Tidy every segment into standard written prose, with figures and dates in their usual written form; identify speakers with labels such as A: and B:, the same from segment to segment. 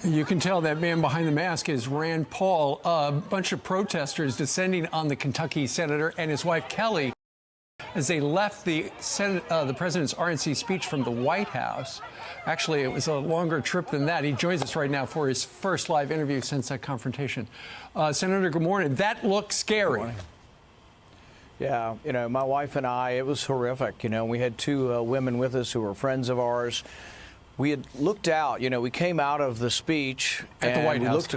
A: You can tell that man behind the mask is Rand Paul. A bunch of protesters descending on the Kentucky senator and his wife Kelly as they left the president's RNC speech from the White House. Actually, it was a longer trip than that. He joins us right now for his first live interview since that confrontation. Senator, good morning. That looked scary.
B: Yeah, you know, my wife and I, it was horrific. You know, we had two women with us who were friends of ours. We had looked out, you know, we came out of the speech
A: at the White House.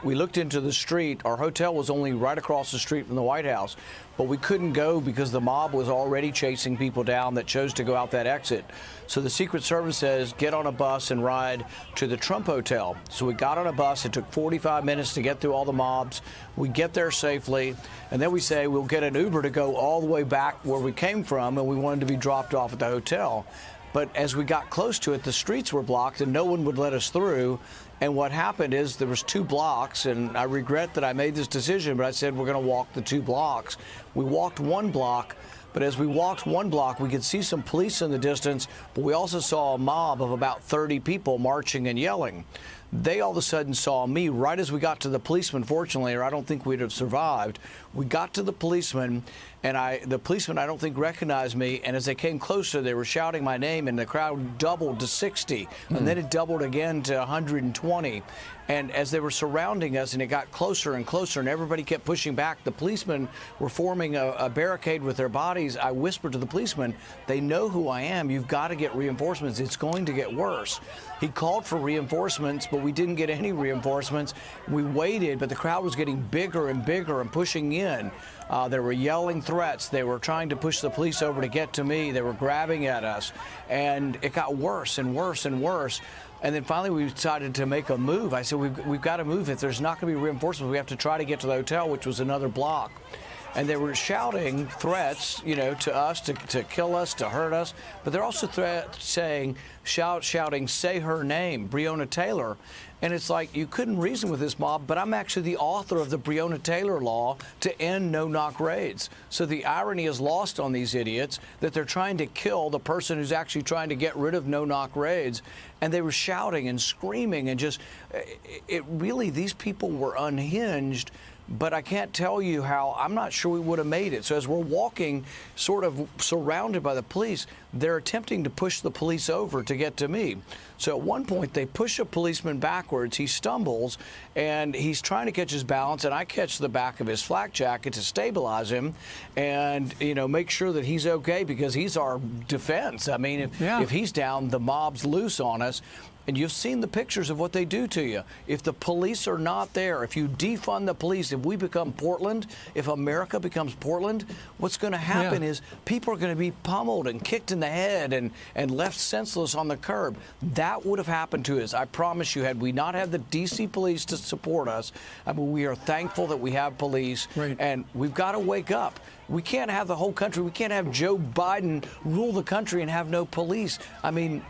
B: We looked into the street. Our hotel was only right across the street from the White House, but we couldn't go because the mob was already chasing people down that chose to go out that exit. So the Secret Service says, get on a bus and ride to the Trump Hotel. So we got on a bus. It took 45 minutes to get through all the mobs. We get there safely, and then we say we'll get an Uber to go all the way back where we came from, and we wanted to be dropped off at the hotel. But as we got close to it, the streets were blocked and no one would let us through. And what happened is there was 2 blocks, and I regret that I made this decision, but I said we're going to walk the 2 blocks. We walked 1 block, but as we walked 1 block, we could see some police in the distance, but we also saw a mob of about 30 people marching and yelling. They all of a sudden saw me right as we got to the policeman, fortunately, or I don't think we'd have survived. We got to the policeman, and the policeman, I don't think, recognized me. And as they came closer, they were shouting my name, and the crowd doubled to 60. And then it doubled again to 120. And as they were surrounding us, and it got closer and closer, and everybody kept pushing back, the policemen were forming a barricade with their bodies. I whispered to the policeman, they know who I am. You've got to get reinforcements. It's going to get worse. He called for reinforcements, but we didn't get any reinforcements. We waited, but the crowd was getting bigger and bigger and pushing in. They were yelling threats. They were trying to push the police over to get to me. They were grabbing at us. And it got worse and worse and worse. And then finally we decided to make a move. I said, we've got to move. If there's not going to be reinforcements, we have to try to get to the hotel, which was another block. And they were shouting threats, you know, to us, to kill us, to hurt us. But they're also shouting, say her name, Breona Taylor. And it's like, you couldn't reason with this mob, but I'm actually the author of the Breona Taylor law to end no-knock raids. So the irony is lost on these idiots that they're trying to kill the person who's actually trying to get rid of no-knock raids. And they were shouting and screaming and just, really, these people were unhinged. But I can't tell you how, I'm not sure we would have made it. So as we're walking, sort of surrounded by the police, they're attempting to push the police over to get to me. So at one point, they push a policeman backwards. He stumbles, and he's trying to catch his balance, and I catch the back of his flak jacket to stabilize him and, you know, make sure that he's okay, because he's our defense. I mean, if he's down, the mob's loose on us. And you've seen the pictures of what they do to you. If the police are not there, if you defund the police, if we become Portland, if America becomes Portland, what's going to happen is people are going to be pummeled and kicked in the head and left senseless on the curb. That would have happened to us. I promise you, had we not had the D.C. police to support us, I mean, we are thankful that we have police, and we've got to wake up. We can't have the whole country. We can't have Joe Biden rule the country and have no police. I mean,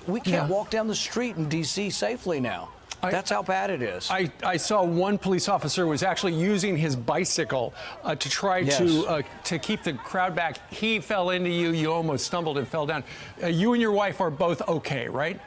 B: we can't walk down the street in D.C. safely now. That's how bad it is.
A: I saw one police officer was actually using his bicycle to try to keep the crowd back. He fell into you. You almost stumbled and fell down. You and your wife are both okay, right?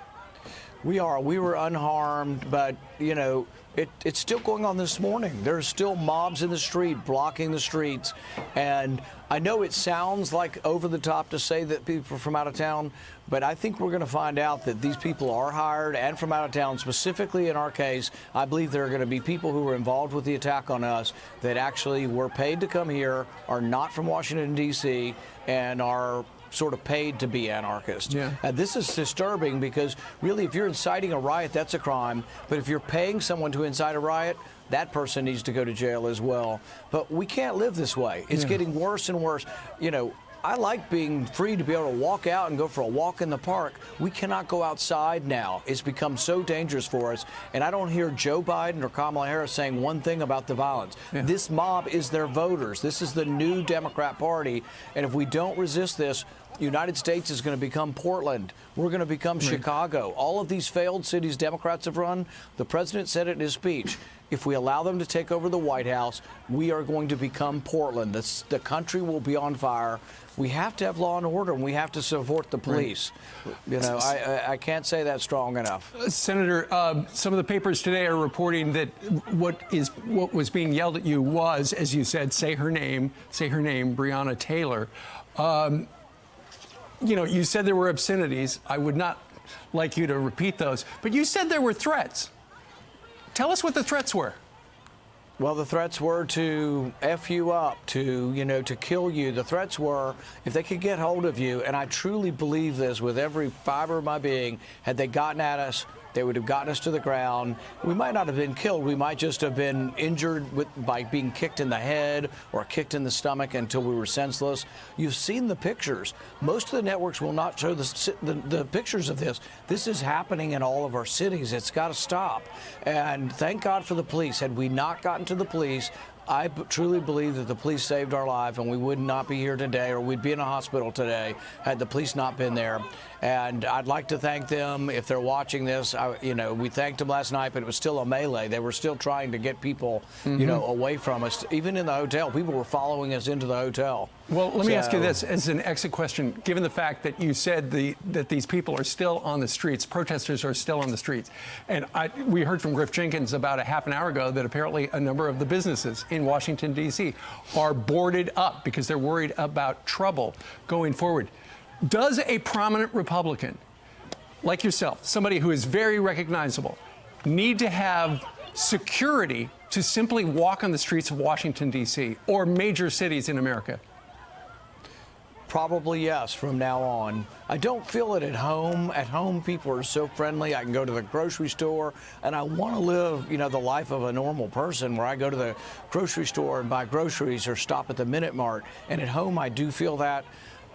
B: We are. We were unharmed, but, you know, it's still going on this morning. There's still mobs in the street blocking the streets. And I know it sounds like over the top to say that people are from out of town, but I think we're going to find out that these people are hired and from out of town. Specifically in our case, I believe there are going to be people who were involved with the attack on us that actually were paid to come here, are not from Washington, D.C., and are sort of paid to be anarchists. This is disturbing because really, if you're inciting a riot, that's a crime. But if you're paying someone to incite a riot, that person needs to go to jail as well. But we can't live this way. It's getting worse and worse. You know, I like being free to be able to walk out and go for a walk in the park. We cannot go outside now. It's become so dangerous for us. And I don't hear Joe Biden or Kamala Harris saying one thing about the violence. This mob is their voters. This is the new Democrat Party. And if we don't resist this, United States is going to become Portland. We're going to become Chicago. All of these failed cities Democrats have run, the president said it in his speech. If we allow them to take over the White House, we are going to become Portland. The country will be on fire. We have to have law and order, and we have to support the police. You know, I can't say that strong enough.
A: Senator, some of the papers today are reporting that what was being yelled at you was, as you said, say her name, Breona Taylor. You know, you said there were obscenities. I would not like you to repeat those, but you said there were threats. Tell us what the threats were.
B: Well, the threats were to F you up, to kill you. The threats were if they could get hold of you, and I truly believe this with every fiber of my being, had they gotten at us, they would have gotten us to the ground. We might not have been killed. We might just have been injured by being kicked in the head or kicked in the stomach until we were senseless. You've seen the pictures. Most of the networks will not show the pictures of this. This is happening in all of our cities. It's got to stop. And thank God for the police. Had we not gotten to the police, I truly believe that the police saved our life, and we would not be here today, or we'd be in a hospital today had the police not been there. And I'd like to thank them if they're watching this. We thanked them last night, but it was still a melee. They were still trying to get people, away from us. Even in the hotel, people were following us into the hotel.
A: Well, let me ask you this as an exit question. Given the fact that you said that these people are still on the streets, protesters are still on the streets, and we heard from Griff Jenkins about a half an hour ago that apparently a number of the businesses in Washington, D.C. are boarded up because they're worried about trouble going forward. Does a prominent Republican like yourself, somebody who is very recognizable, need to have security to simply walk on the streets of Washington, D.C. or major cities in America?
B: Probably yes, from now on. I don't feel it at home. At home, people are so friendly. I can go to the grocery store, and I want to live, the life of a normal person where I go to the grocery store and buy groceries or stop at the Minute Mart. And at home, I do feel that.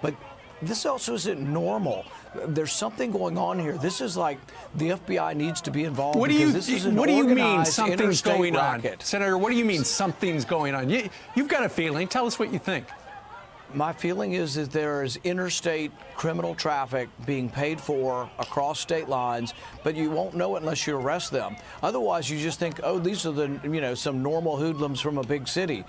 B: But this also isn't normal. There's something going on here. This is like the FBI needs to be involved.
A: What do you mean something's going on? Senator, what do you mean something's going on? You've got a feeling. Tell us what you think.
B: My feeling is that there is interstate criminal traffic being paid for across state lines, but you won't know it unless you arrest them. Otherwise, you just think, oh, these are some normal hoodlums from a big city.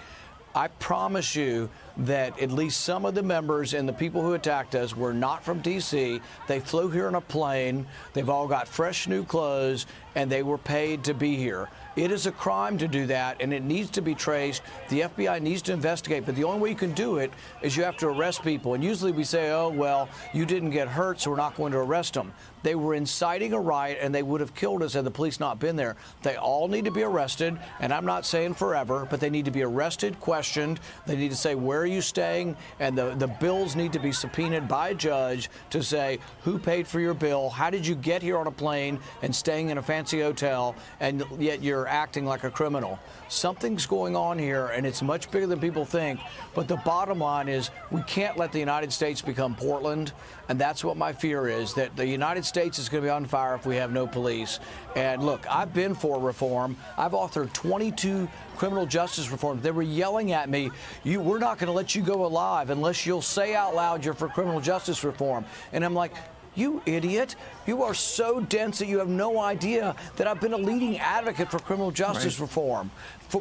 B: I promise you that at least some of the members and the people who attacked us were not from D.C. They flew here in a plane. They've all got fresh new clothes, and they were paid to be here. It is a crime to do that, and it needs to be traced. The FBI needs to investigate, but the only way you can do it is you have to arrest people. And usually we say, oh, well, you didn't get hurt, so we're not going to arrest them. They were inciting a riot, and they would have killed us had the police not been there. They all need to be arrested, and I'm not saying forever, but they need to be arrested, questioned. They need to say, where are you staying? And the bills need to be subpoenaed by a judge to say, who paid for your bill? How did you get here on a plane and staying in a fancy hotel, and yet you're acting like a criminal? Something's going on here, and it's much bigger than people think. But the bottom line is we can't let the United States become Portland, and that's what my fear is, that the United States is going to be on fire if we have no police. And look, I've been for reform. I've authored 22 criminal justice reforms. They were yelling at me, we're not going to let you go alive unless you'll say out loud you're for criminal justice reform. And I'm like, you idiot. You are so dense that you have no idea that I've been a leading advocate for criminal justice reform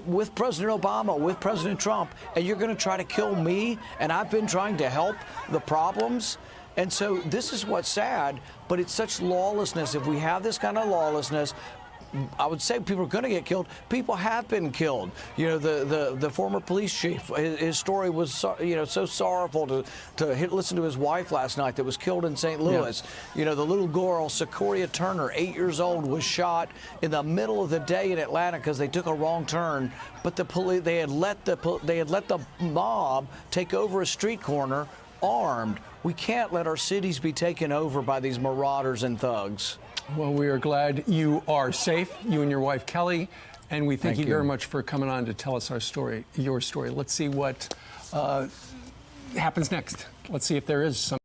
B: with President Obama, with President Trump, and you're going to try to kill me, and I've been trying to help the problems. And so this is what's sad, but it's such lawlessness. If we have this kind of lawlessness, I would say people are going to get killed. People have been killed. The former police chief, his story was so sorrowful to listen to his wife last night that was killed in St. Louis. Yeah. The little girl, Sequoia Turner, 8 years old, was shot in the middle of the day in Atlanta because they took a wrong turn. But the police, they had let the mob take over a street corner armed. We can't let our cities be taken over by these marauders and thugs.
A: Well, we are glad you are safe, you and your wife, Kelly, and we thank you very much for coming on to tell us your story. Let's see what happens next. Let's see if there is some